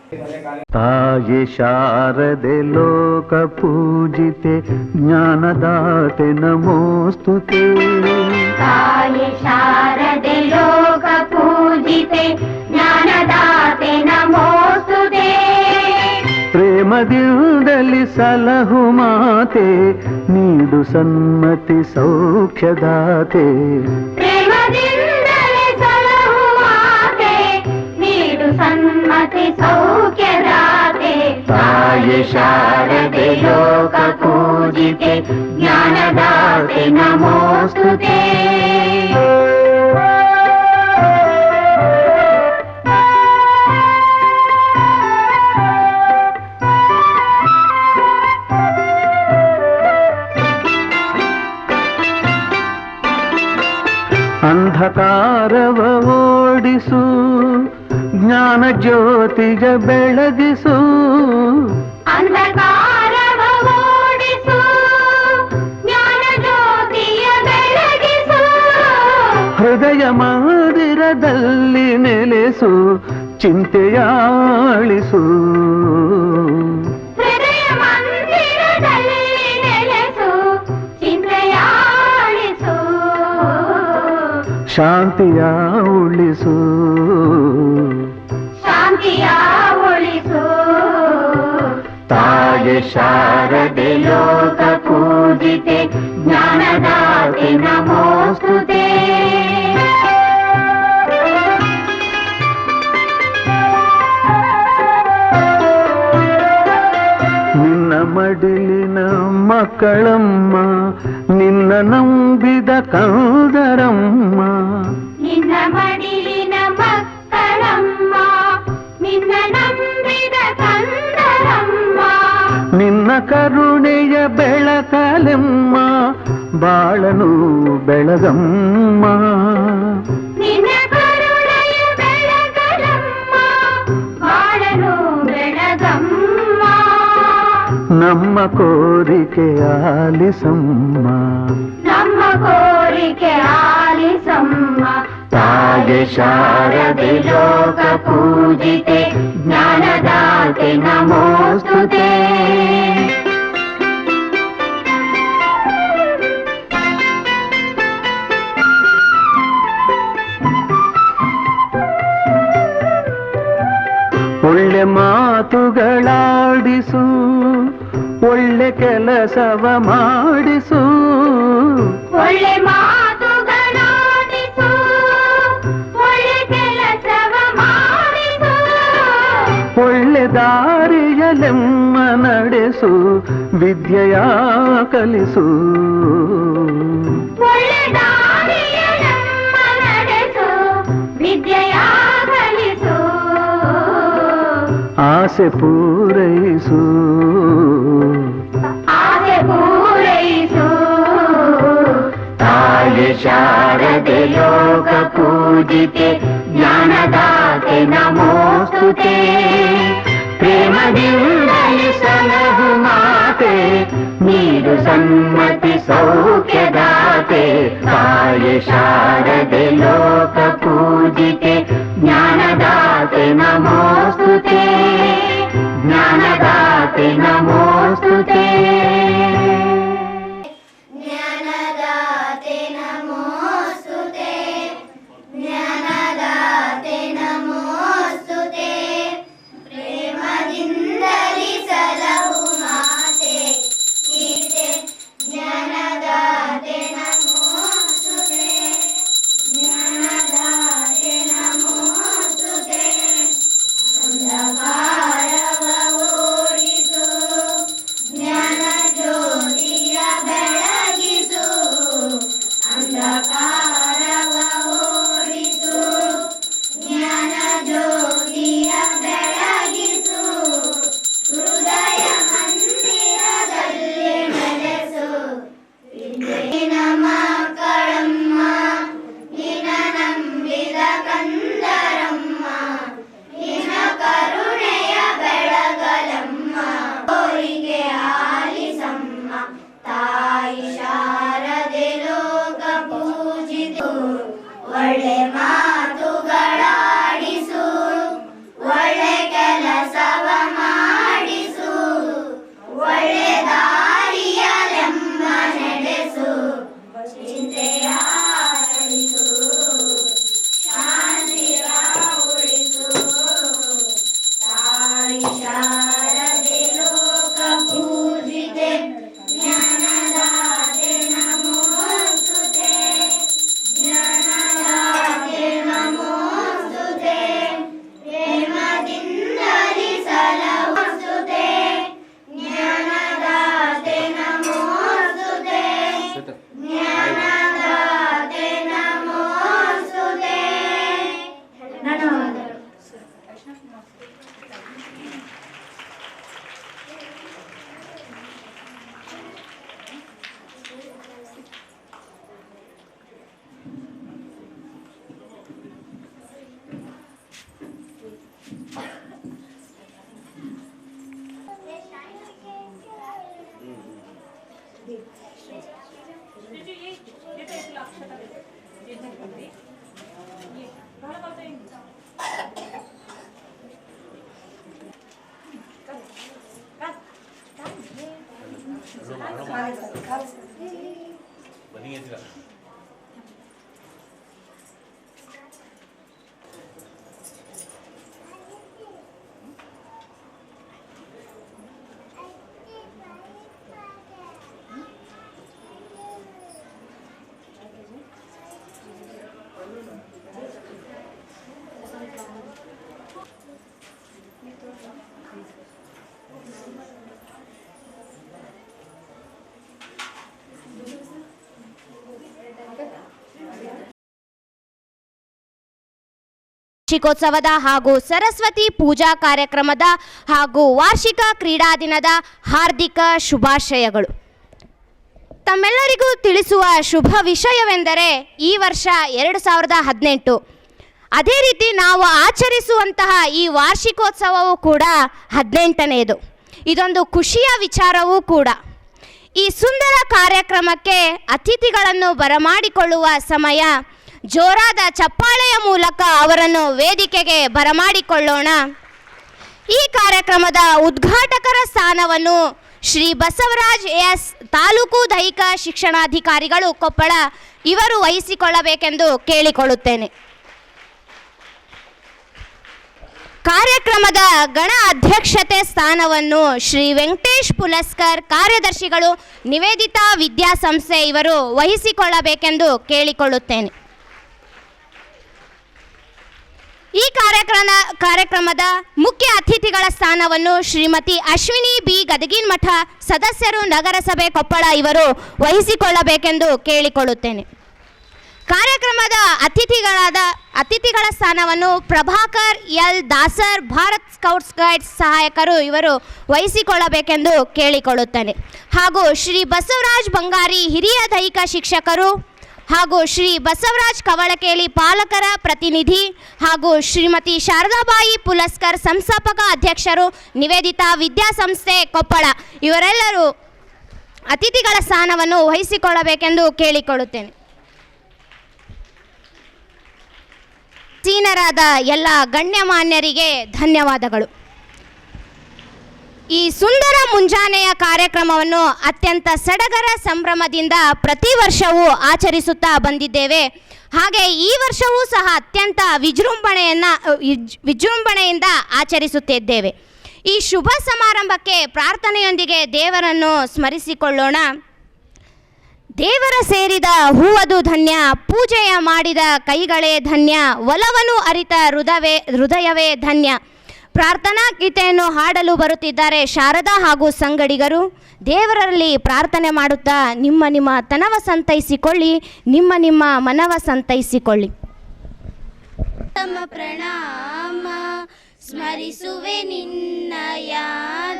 ತಾಯಿ ಶಾರದೆ ಲೋಕ ಪೂಜಿತೆ ಜ್ಞಾನದಾತೆ ನಮೋಸ್ತುತೆ. ತಾಯಿ ಶಾರದೆ ಲೋಕ ಪೂಜಿತೆ ಜ್ಞಾನದಾತೆ ನಮೋಸ್ತುತೆ. ಪ್ರೇಮದಿಂದಲಿ ಸಲಹು ಮಾತೆ ನೀಡು ಸನ್ಮತಿ ಸೌಖ್ಯದಾತೆ. ಪ್ರೇಮದಿಂದಲೇ ಸಲಹು ಮಾತೆ ನೀಡು ಸನ್ಮತಿ ಸೌಖ್ಯದಾತೆ. ತಾಯಿ ಶಾರದೆ ಲೋಕ ಪೂಜಿತೆ ಜ್ಞಾನದಾತೆ ನಮೋಸ್ತುತೆ. ಅಂಧಕಾರವ ಓಡಿಸು ಜ್ಞಾನ ಜ್ಯೋತಿಗ ಬೆಳಗಿಸು. ಅಂಧಕಾರವ ಓಡಿಸು ಜ್ಞಾನ ಜ್ಯೋತಿಯ ಬೆಳಗಿಸು. ಹೃದಯ ಮಂದಿರದಲ್ಲಿ ನೆಲೆಸು ಚಿಂತೆಯಾಳಿಸು. ಹೃದಯ ಮಂದಿರದಲ್ಲಿ ನೆಲೆಸು ಚಿಂತೆಯಾಳಿಸು. ಶಾಂತಿಯ ಉಳಿಸು ಶಾಂತಿಯ ಉಳಿಸು. ತಾಯಿ ಶಾರದೆ ಲೋಕ ಪೂಜಿತೆ ಜ್ಞಾನದಾತೆ ನಮೋಸ್ತುತೆ. ನಿನ್ನ ಮಡಿಲಿನ ಮಕ್ಕಳಮ್ಮ ನಿನ್ನ ನಂಬಿದ ಕಂದರಮ್ಮ. ನಿನ್ನ ಮಡಿಲಿನ ಮಕ್ಕಳಮ್ಮ ನಿನ್ನ ನಂಬಿದ ಕಂದರಮ್ಮ. ನಿನ್ನ ಕರುಣೆಯ ಬೆಳಕಲೆಮ್ಮ ಬಾಳನು ಬೆಳಗಮ್ಮ. ನಿನ್ನ ಕರುಣೆಯ ಬೆಳಕಲಮ್ಮ ಬಾಳನು ಬೆಳಗಮ್ಮ. ನಮ್ಮ ಕೋರಿಕೆ ಆಲಿಸಮ್ಮ. ನಮ್ಮ ಕೋರಿಕೆ ಆಲಿಸಮ್ಮ. ತಾಯಿ ಶಾರದೆ ಲೋಕ ಪೂಜಿತೆ ಜ್ಞಾನದಾತೆ ನಮೋಸ್ತುತೆ. ಒಳ್ಳೆ ಮಾತುಗಳಾಡಿಸು ಒಳ್ಳೆ ಕೆಲಸವ ಮಾಡಿಸು. ಒಳ್ಳೆ ಮಾತುಗಳಾಡಿಸು ಒಳ್ಳೆ ಕೆಲಸವ ಮಾಡಿಸು. ಒಳ್ಳೆ ದಾರಿಯಲೆಮ್ಮ ನಡೆಸು ವಿದ್ಯೆಯ ಕಲಿಸು. ಒಳ್ಳೆ ದಾರಿಯಲೆಮ್ಮ ನಡೆಸು ವಿದ್ಯೆಯ ಕಲಿಸು. ಆಸೆ ಪೂರೈಸು ಆಸೆ ಪೂರೈಸು. ತಾಯಿ ಶಾರದೆ ಲೋಕ ಪೂಜಿತೆ ಜ್ಞಾನದಾತೆ ನಮೋಸ್ತುತೆ. ಪ್ರೇಮದಿಂದಲಿ ಸಲಹು ಮಾತೆ ನೀಡು ಸನ್ಮತಿ ಸೌಖ್ಯದಾತೆ. ತಾಯಿ ಶಾರದೆ ಲೋಕ ಪೂಜಿತೆ ಜ್ಞಾನದಾತೆ ನಮೋಸ್ತುತೆ. ಜ್ಞಾನದಾತೆ ನಮೋಸ್ತುತೆ. ಜ್ಞಾನದಾತೆ ನಮೋಸ್ತುತೆ. ಜ್ಞಾನದಾತೆ ನಮೋಸ್ತುತೆ. ಪ್ರೇಮದಿಂದಲಿ ಸಲಹು ಮಾತೆ ನೀತೆ ಜ್ಞಾನದಾತೆ ನಮೋಸ್ತುತೆ. ಜ್ಞಾನದಾತೆ ನಮೋಸ್ತುತೆ. ವಾರ್ಷಿಕೋತ್ಸವದ ಹಾಗೂ ಸರಸ್ವತಿ ಪೂಜಾ ಕಾರ್ಯಕ್ರಮದ ಹಾಗೂ ವಾರ್ಷಿಕ ಕ್ರೀಡಾ ದಿನದ ಹಾರ್ದಿಕ ಶುಭಾಶಯಗಳು. ತಮ್ಮೆಲ್ಲರಿಗೂ ತಿಳಿಸುವ ಶುಭ ವಿಷಯವೆಂದರೆ ಈ ವರ್ಷ 2018, ಅದೇ ರೀತಿ ನಾವು ಆಚರಿಸುವಂತಹ ಈ ವಾರ್ಷಿಕೋತ್ಸವವು ಕೂಡ 18ನೇದು. ಇದೊಂದು ಖುಷಿಯ ವಿಚಾರವೂ ಕೂಡ. ಈ ಸುಂದರ ಕಾರ್ಯಕ್ರಮಕ್ಕೆ ಅತಿಥಿಗಳನ್ನು ಬರಮಾಡಿಕೊಳ್ಳುವ ಸಮಯ ಜೋರಾದ ಚಪ್ಪಾಳೆಯ ಮೂಲಕ ಅವರನ್ನು ವೇದಿಕೆಗೆ ಬರಮಾಡಿಕೊಳ್ಳೋಣ. ಈ ಕಾರ್ಯಕ್ರಮದ ಉದ್ಘಾಟಕರ ಸ್ಥಾನವನ್ನು ಶ್ರೀ ಬಸವರಾಜ್ ಎಸ್, ತಾಲೂಕು ದೈಹಿಕ ಶಿಕ್ಷಣಾಧಿಕಾರಿಗಳು, ಕೊಪ್ಪಳ ಇವರು ವಹಿಸಿಕೊಳ್ಳಬೇಕೆಂದು ಕೇಳಿಕೊಳ್ಳುತ್ತೇನೆ. ಕಾರ್ಯಕ್ರಮದ ಗಣ ಅಧ್ಯಕ್ಷತೆ ಸ್ಥಾನವನ್ನು ಶ್ರೀ ವೆಂಕಟೇಶ್ ಪುಲಸ್ಕರ್, ಕಾರ್ಯದರ್ಶಿಗಳು, ನಿವೇದಿತಾ ವಿದ್ಯಾಸಂಸ್ಥೆ ಇವರು ವಹಿಸಿಕೊಳ್ಳಬೇಕೆಂದು ಕೇಳಿಕೊಳ್ಳುತ್ತೇನೆ. ಈ ಕಾರ್ಯಕ್ರಮದ ಮುಖ್ಯ ಅತಿಥಿಗಳ ಸ್ಥಾನವನ್ನು ಶ್ರೀಮತಿ ಅಶ್ವಿನಿ ಬಿ, ಗದಗಿನಮಠ, ಸದಸ್ಯರು, ನಗರಸಭೆ ಕೊಪ್ಪಳ ಇವರು ವಹಿಸಿಕೊಳ್ಳಬೇಕೆಂದು ಕೇಳಿಕೊಳ್ಳುತ್ತೇನೆ. ಕಾರ್ಯಕ್ರಮದ ಅತಿಥಿಗಳ ಸ್ಥಾನವನ್ನು Prabhakar L Dasar, Bharat scouts guides ಸಹಾಯಕರು ಇವರು ವಹಿಸಿಕೊಳ್ಳಬೇಕೆಂದು ಕೇಳಿಕೊಳ್ಳುತ್ತೇನೆ. ಹಾಗೂ ಶ್ರೀ ಬಸವರಾಜ್ ಬಂಗಾರಿ, ಹಿರಿಯ ದೈಹಿಕ ಶಿಕ್ಷಕರು, ಹಾಗೂ ಶ್ರೀ ಬಸವರಾಜ್ ಕವಳಕೇಳಿ, ಪಾಲಕರ ಪ್ರತಿನಿಧಿ, ಹಾಗೂ ಶ್ರೀಮತಿ ಶಾರದಾಬಾಯಿ ಪುಲಸ್ಕರ್, ಸಂಸ್ಥಾಪಕ ಅಧ್ಯಕ್ಷರು, ನಿವೇದಿತಾ ವಿದ್ಯಾಸಂಸ್ಥೆ ಕೊಪ್ಪಳ ಇವರೆಲ್ಲರೂ ಅತಿಥಿಗಳ ಸ್ಥಾನವನ್ನು ವಹಿಸಿಕೊಳ್ಳಬೇಕೆಂದು ಕೇಳಿಕೊಳ್ಳುತ್ತೇನೆ. ಸೀನರಾದ ಎಲ್ಲ ಗಣ್ಯಮಾನ್ಯರಿಗೆ ಧನ್ಯವಾದಗಳು. ಈ ಸುಂದರ ಮುಂಜಾನೆಯ ಕಾರ್ಯಕ್ರಮವನ್ನು ಅತ್ಯಂತ ಸಡಗರ ಸಂಭ್ರಮದಿಂದ ಪ್ರತಿ ವರ್ಷವೂ ಆಚರಿಸುತ್ತಾ ಬಂದಿದ್ದೇವೆ. ಹಾಗೆ ಈ ವರ್ಷವೂ ಸಹ ಅತ್ಯಂತ ವಿಜೃಂಭಣೆಯಿಂದ ಆಚರಿಸುತ್ತಿದ್ದೇವೆ. ಈ ಶುಭ ಸಮಾರಂಭಕ್ಕೆ ಪ್ರಾರ್ಥನೆಯೊಂದಿಗೆ ದೇವರನ್ನು ಸ್ಮರಿಸಿಕೊಳ್ಳೋಣ. ದೇವರ ಸೇರಿದ ಹೂವದು ಧನ್ಯ, ಪೂಜೆಯ ಮಾಡಿದ ಕೈಗಳೇ ಧನ್ಯ, ಒಲವನ್ನು ಅರಿತ ಹೃದಯವೇ ಧನ್ಯ. ಪ್ರಾರ್ಥನಾ ಗೀತೆಯನ್ನು ಹಾಡಲು ಬರುತ್ತಿದ್ದಾರೆ ಶಾರದಾ ಹಾಗೂ ಸಂಗಡಿಗರು. ದೇವರಲ್ಲಿ ಪ್ರಾರ್ಥನೆ ಮಾಡುತ್ತಾ ನಿಮ್ಮ ತನವ ಸಂತೈಸಿಕೊಳ್ಳಿ, ನಿಮ್ಮ ಮನವ ಸಂತೈಸಿಕೊಳ್ಳಿ. ತಮ್ಮ ಪ್ರಣಾಮ ಸ್ಮರಿಸುವೆ ನಿನ್ನಯ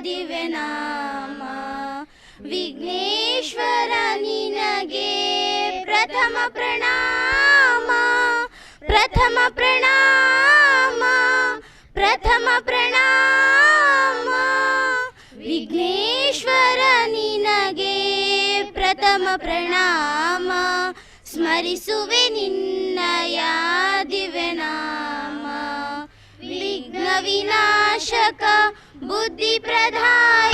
ದಿವ್ಯ ನಾಮ. ವಿಘ್ನೇಶ್ವರ ನಿನಗೆ ಪ್ರಥಮ ಪ್ರಣಾಮ, ಪ್ರಥಮ ಪ್ರಣಾಮ, ಪ್ರಥಮ ಪ್ರಣಾಮ. ವಿಘ್ನೇಶ್ವರ ನಿನಗೆ ಪ್ರಥಮ ಪ್ರಣಾಮ. ಸ್ಮರಿಸುವೆ ನಿನ್ನಯ ದಿವ್ಯ ನಾಮ. ವಿಘ್ನ ವಿನಾಶಕ ಬುದ್ಧಿ ಪ್ರದಾಯ